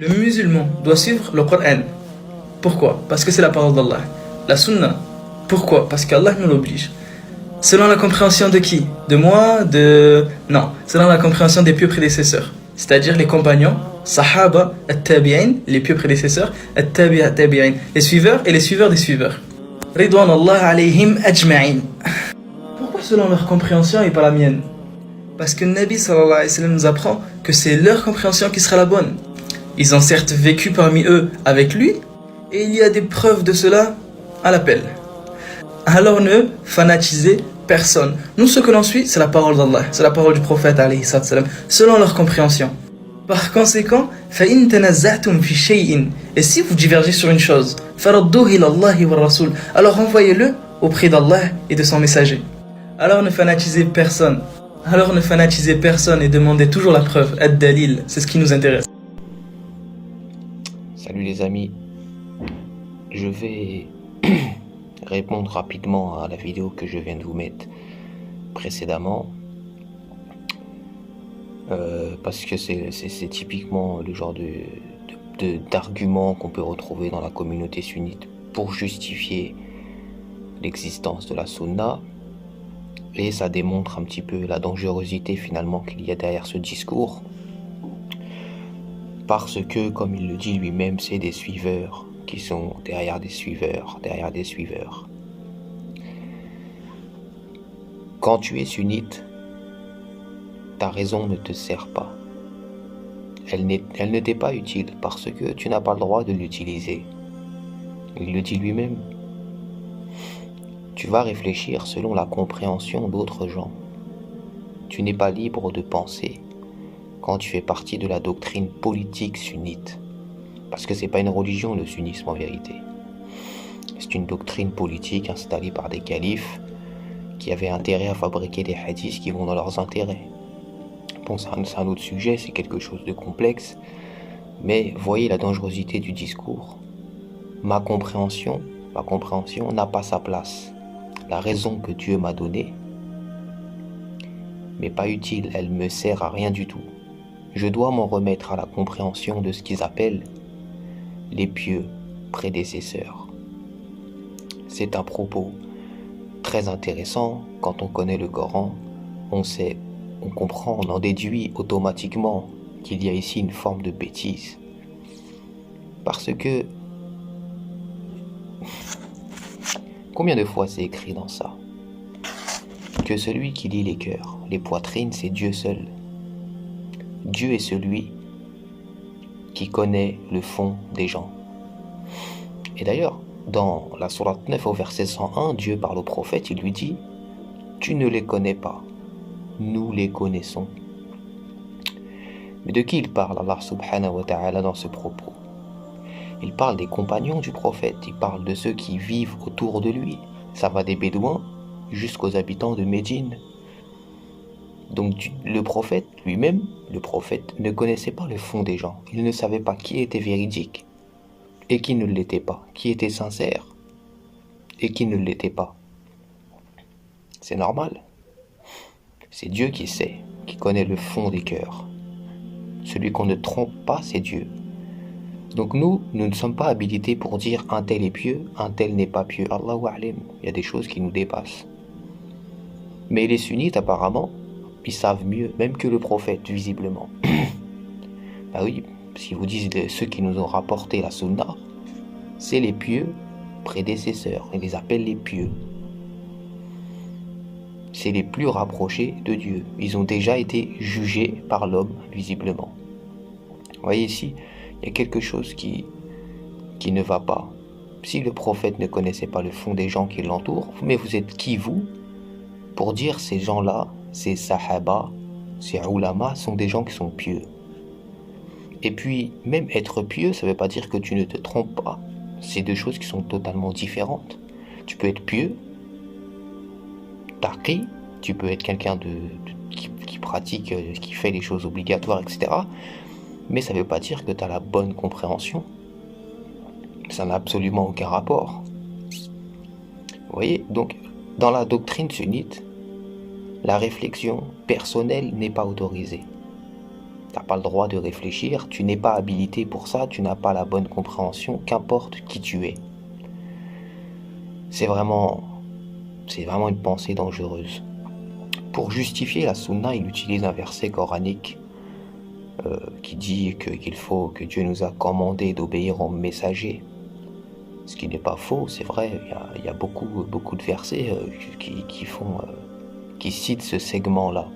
Le musulman doit suivre le Coran. Pourquoi? Parce que c'est la parole d'Allah. La sunna. Pourquoi? Parce qu'Allah nous l'oblige. Selon la compréhension de qui? De moi? Non. Selon la compréhension des pieux prédécesseurs. C'est-à-dire les compagnons, sahaba, at-tabi'in, les pieux prédécesseurs, at-tabi'in, les suiveurs et les suiveurs des suiveurs. Ridwan Allah alayhim ajma'in. Pourquoi selon leur compréhension et pas la mienne? Parce que le Nabi sallallahu alayhi wa sallam nous apprend que c'est leur compréhension qui sera la bonne. Ils ont certes vécu parmi eux avec lui, et il y a des preuves de cela à l'appel. Alors ne fanatisez personne. Nous, ce que l'on suit, c'est la parole d'Allah, c'est la parole du prophète alayhi salam, selon leur compréhension. Par conséquent, فَإِن تَنَزَّعْتُمْ فِي شَيْءٍ, et si vous divergez sur une chose, فَرَدُّوهُ إِلَى اللَّهِ وَالرَّسُولِ, alors envoyez-le auprès d'Allah et de son messager. Alors ne fanatisez personne. Alors ne fanatisez personne et demandez toujours la preuve, ad-dalil, c'est ce qui nous intéresse. Salut les amis, je vais répondre rapidement à la vidéo que je viens de vous mettre précédemment, parce que c'est typiquement le genre d'argument qu'on peut retrouver dans la communauté sunnite pour justifier l'existence de la sunna, et ça démontre un petit peu la dangerosité finalement qu'il y a derrière ce discours, parce que, comme il le dit lui-même, c'est des suiveurs qui sont derrière des suiveurs. Quand tu es sunnite, ta raison ne te sert pas. Elle ne t'est pas utile parce que tu n'as pas le droit de l'utiliser. Il le dit lui-même. Tu vas réfléchir selon la compréhension d'autres gens. Tu n'es pas libre de penser quand tu fais partie de la doctrine politique sunnite. Parce que c'est pas une religion, le sunnisme, en vérité. C'est une doctrine politique installée par des califes qui avaient intérêt à fabriquer des hadiths qui vont dans leurs intérêts. Bon, c'est un autre sujet, c'est quelque chose de complexe, mais voyez la dangerosité du discours. Ma compréhension n'a pas sa place. La raison que Dieu m'a donnée m'est pas utile, elle me sert à rien du tout. Je dois m'en remettre à la compréhension de ce qu'ils appellent les pieux prédécesseurs. C'est un propos très intéressant. Quand on connaît le Coran, on comprend, on en déduit automatiquement qu'il y a ici une forme de bêtise. Parce que combien de fois c'est écrit dans ça que celui qui lit les cœurs, les poitrines, c'est Dieu seul. Dieu est celui qui connaît le fond des gens. Et d'ailleurs, dans la sourate 9 au verset 101, Dieu parle au prophète, il lui dit « Tu ne les connais pas, nous les connaissons ». Mais de qui il parle, Allah subhanahu wa ta'ala, dans ce propos? Il parle des compagnons du prophète, il parle de ceux qui vivent autour de lui. Ça va des Bédouins jusqu'aux habitants de Médine. Donc le prophète lui-même, ne connaissait pas le fond des gens. Il ne savait pas qui était véridique et qui ne l'était pas, qui était sincère et qui ne l'était pas. C'est normal. C'est Dieu qui sait, qui connaît le fond des cœurs. Celui qu'on ne trompe pas, c'est Dieu. Donc nous ne sommes pas habilités pour dire un tel est pieux, un tel n'est pas pieux. Allahu a'lam, il y a des choses qui nous dépassent. Mais les sunnites, apparemment, ils savent mieux, même que le prophète, visiblement. Bah oui, si vous dites ceux qui nous ont rapporté la sunna, c'est les pieux prédécesseurs. Ils les appellent les pieux. C'est les plus rapprochés de Dieu. Ils ont déjà été jugés par l'homme, visiblement. Vous voyez ici, il y a quelque chose qui ne va pas. Si le prophète ne connaissait pas le fond des gens qui l'entourent, mais vous êtes qui, vous, pour dire ces gens-là, ces sahaba, ces ulama sont des gens qui sont pieux. Et puis, même être pieux, ça ne veut pas dire que tu ne te trompes pas. C'est deux choses qui sont totalement différentes. Tu peux être pieux, taqi, tu peux être quelqu'un qui pratique, qui fait les choses obligatoires, etc. Mais ça ne veut pas dire que tu as la bonne compréhension. Ça n'a absolument aucun rapport. Vous voyez, donc, dans la doctrine sunnite, la réflexion personnelle n'est pas autorisée. Tu n'as pas le droit de réfléchir, tu n'es pas habilité pour ça, tu n'as pas la bonne compréhension, qu'importe qui tu es. C'est vraiment une pensée dangereuse. Pour justifier la sunna, il utilise un verset coranique qui dit que Dieu nous a commandé d'obéir aux messagers. Ce qui n'est pas faux, c'est vrai, il y a beaucoup de versets qui citent ce segment-là.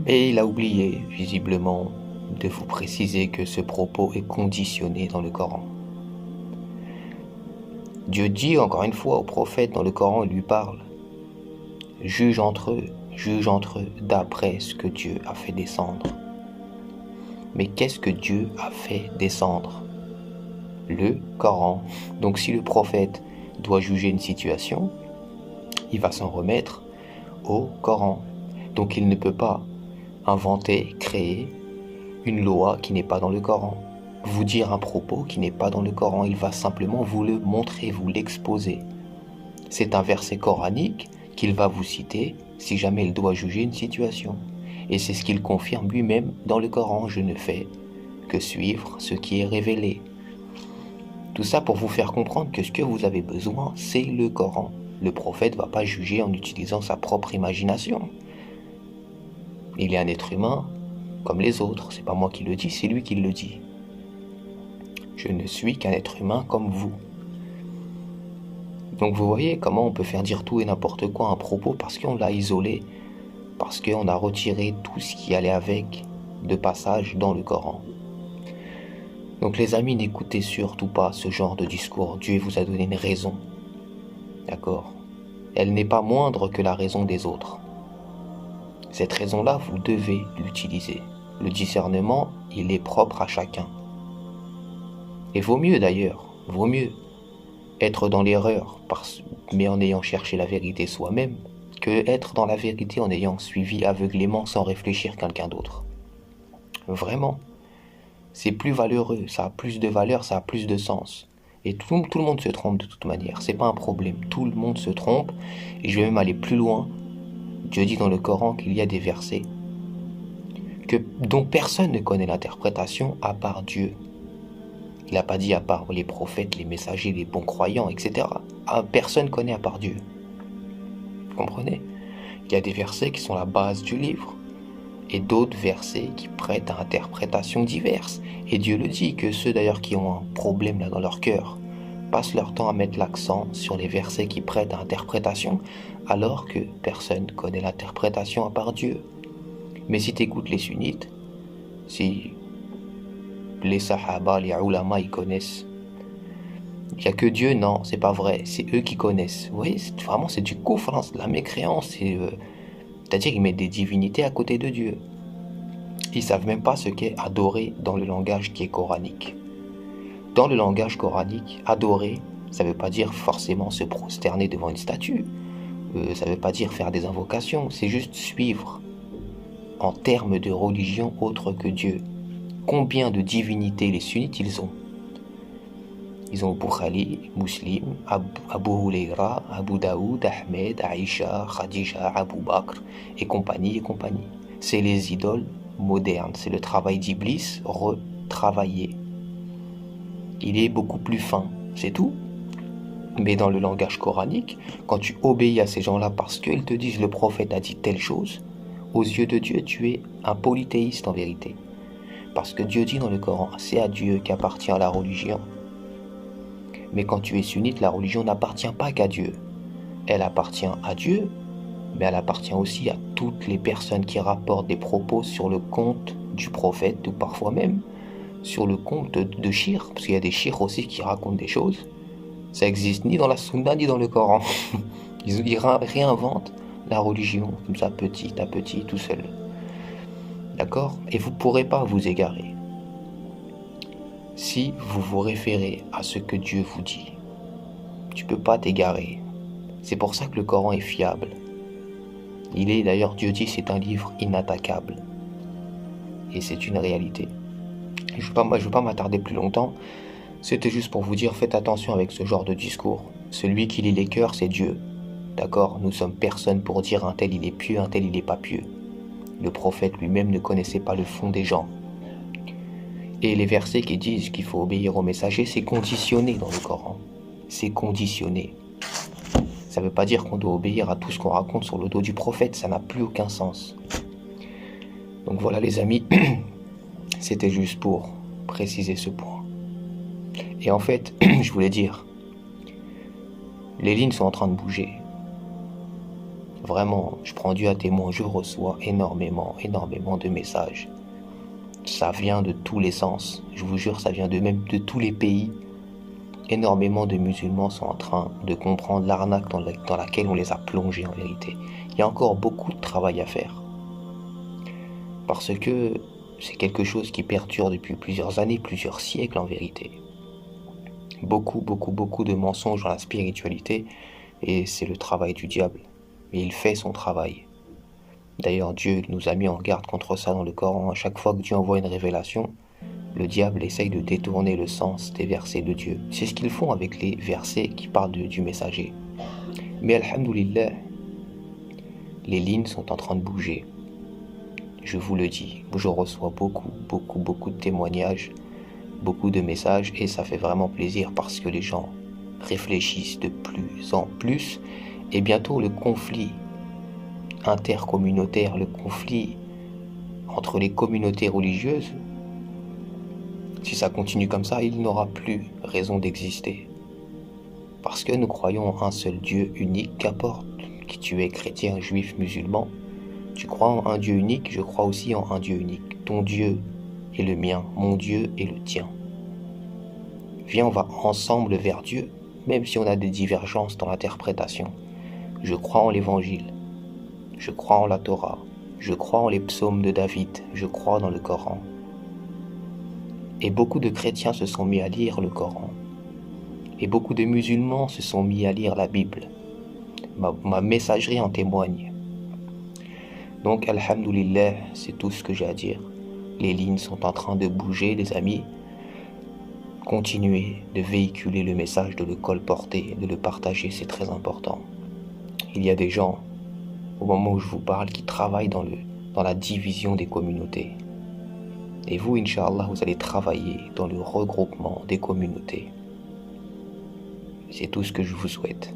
Mais il a oublié, visiblement, de vous préciser que ce propos est conditionné dans le Coran. Dieu dit encore une fois au prophète dans le Coran, il lui parle. Juge entre eux d'après ce que Dieu a fait descendre. Mais qu'est-ce que Dieu a fait descendre? Le Coran. Donc si le prophète doit juger une situation, il va s'en remettre au Coran. Donc il ne peut pas inventer, créer une loi qui n'est pas dans le Coran, vous dire un propos qui n'est pas dans le Coran, il va simplement vous le montrer, vous l'exposer. C'est un verset coranique qu'il va vous citer si jamais il doit juger une situation. Et c'est ce qu'il confirme lui-même dans le Coran, je ne fais que suivre ce qui est révélé. Tout ça pour vous faire comprendre que ce que vous avez besoin, c'est le Coran. Le prophète ne va pas juger en utilisant sa propre imagination. Il est un être humain comme les autres, c'est pas moi qui le dis, c'est lui qui le dit. Je ne suis qu'un être humain comme vous. Donc vous voyez comment on peut faire dire tout et n'importe quoi à un propos parce qu'on l'a isolé, parce qu'on a retiré tout ce qui allait avec de passage dans le Coran. Donc les amis, n'écoutez surtout pas ce genre de discours. Dieu vous a donné une raison. D'accord? Elle n'est pas moindre que la raison des autres. Cette raison-là, vous devez l'utiliser. Le discernement, il est propre à chacun. Et vaut mieux d'ailleurs, être dans l'erreur, mais en ayant cherché la vérité soi-même, que être dans la vérité en ayant suivi aveuglément sans réfléchir quelqu'un d'autre. Vraiment. C'est plus valeureux, ça a plus de valeur, ça a plus de sens. Et tout le monde se trompe de toute manière, c'est pas un problème. Tout le monde se trompe, et je vais même aller plus loin. Dieu dit dans le Coran qu'il y a des versets dont personne ne connaît l'interprétation à part Dieu. Il n'a pas dit à part les prophètes, les messagers, les bons croyants, etc. Personne ne connaît à part Dieu. Vous comprenez? Il y a des versets qui sont la base du livre et d'autres versets qui prêtent à interprétations diverses. Et Dieu le dit que ceux d'ailleurs qui ont un problème là dans leur cœur passent leur temps à mettre l'accent sur les versets qui prêtent à interprétation alors que personne ne connaît l'interprétation à part Dieu. Mais si tu écoutes les sunnites, si les sahaba, les ulama, ils connaissent, il n'y a que Dieu, non, c'est pas vrai, c'est eux qui connaissent. Vous voyez, c'est du kufr, c'est de la mécréance, c'est-à-dire qu'ils mettent des divinités à côté de Dieu. Ils savent même pas ce qu'est adorer dans le langage qui est coranique. Dans le langage coranique, adorer, ça veut pas dire forcément se prosterner devant une statue, ça veut pas dire faire des invocations, c'est juste suivre en termes de religion autre que Dieu. Combien de divinités les sunnites ils ont? Ils ont Bukhari, Muslim, Abu Huraira, Abu Daoud, Ahmed, Aïcha, Khadija, Abu Bakr et compagnie et compagnie. C'est les idoles modernes, c'est le travail d'Iblis retravaillé. Il est beaucoup plus fin, c'est tout. Mais dans le langage coranique, quand tu obéis à ces gens-là parce qu'ils te disent le prophète a dit telle chose, aux yeux de Dieu, tu es un polythéiste en vérité. Parce que Dieu dit dans le Coran, c'est à Dieu qu'appartient la religion. Mais quand tu es sunnite, la religion n'appartient pas qu'à Dieu. Elle appartient à Dieu, mais elle appartient aussi à toutes les personnes qui rapportent des propos sur le compte du prophète, ou parfois même sur le compte de shir, parce qu'il y a des shirs aussi qui racontent des choses. Ça existe ni dans la sunna ni dans le Coran. Ils réinventent la religion, comme ça, petit à petit, tout seul. D'accord? Et vous ne pourrez pas vous égarer si vous vous référez à ce que Dieu vous dit. Tu ne peux pas t'égarer. C'est pour ça que le Coran est fiable. Il est, d'ailleurs, Dieu dit, c'est un livre inattaquable. Et c'est une réalité. Je ne veux pas m'attarder plus longtemps. C'était juste pour vous dire, faites attention avec ce genre de discours. Celui qui lit les cœurs, c'est Dieu. D'accord? Nous sommes personne pour dire un tel il est pieux, un tel il n'est pas pieux. Le prophète lui-même ne connaissait pas le fond des gens. Et les versets qui disent qu'il faut obéir au messager, c'est conditionné dans le Coran. C'est conditionné. Ça ne veut pas dire qu'on doit obéir à tout ce qu'on raconte sur le dos du prophète, ça n'a plus aucun sens. Donc voilà les amis, c'était juste pour préciser ce point. Et en fait, je voulais dire, les lignes sont en train de bouger. Vraiment, je prends Dieu à témoin, je reçois énormément de messages. Ça vient de tous les sens, je vous jure, ça vient même de tous les pays. Énormément de musulmans sont en train de comprendre l'arnaque dans laquelle on les a plongés en vérité. Il y a encore beaucoup de travail à faire. Parce que c'est quelque chose qui perdure depuis plusieurs années, plusieurs siècles en vérité. Beaucoup de mensonges dans la spiritualité, et c'est le travail du diable. Et il fait son travail. D'ailleurs, Dieu nous a mis en garde contre ça dans le Coran. À chaque fois que Dieu envoie une révélation, le diable essaye de détourner le sens des versets de Dieu. C'est ce qu'ils font avec les versets qui parlent du messager. Mais alhamdoulilah, les lignes sont en train de bouger. Je vous le dis, je reçois beaucoup de témoignages, beaucoup de messages, et ça fait vraiment plaisir parce que les gens réfléchissent de plus en plus, et bientôt le conflit intercommunautaire, le conflit entre les communautés religieuses, si ça continue comme ça, il n'aura plus raison d'exister. Parce que nous croyons en un seul Dieu unique, qu'importe que tu es chrétien, juif, musulman. Tu crois en un Dieu unique, je crois aussi en un Dieu unique. Ton Dieu est le mien, mon Dieu est le tien. Viens, on va ensemble vers Dieu, même si on a des divergences dans l'interprétation. Je crois en l'Évangile, je crois en la Torah, je crois en les psaumes de David, je crois dans le Coran. Et beaucoup de chrétiens se sont mis à lire le Coran. Et beaucoup de musulmans se sont mis à lire la Bible. Ma messagerie en témoigne. Donc, alhamdoulilah, c'est tout ce que j'ai à dire. Les lignes sont en train de bouger, les amis. Continuez de véhiculer le message, de le colporter, de le partager, c'est très important. Il y a des gens, au moment où je vous parle, qui travaillent dans la division des communautés. Et vous, Inch'Allah, vous allez travailler dans le regroupement des communautés. C'est tout ce que je vous souhaite.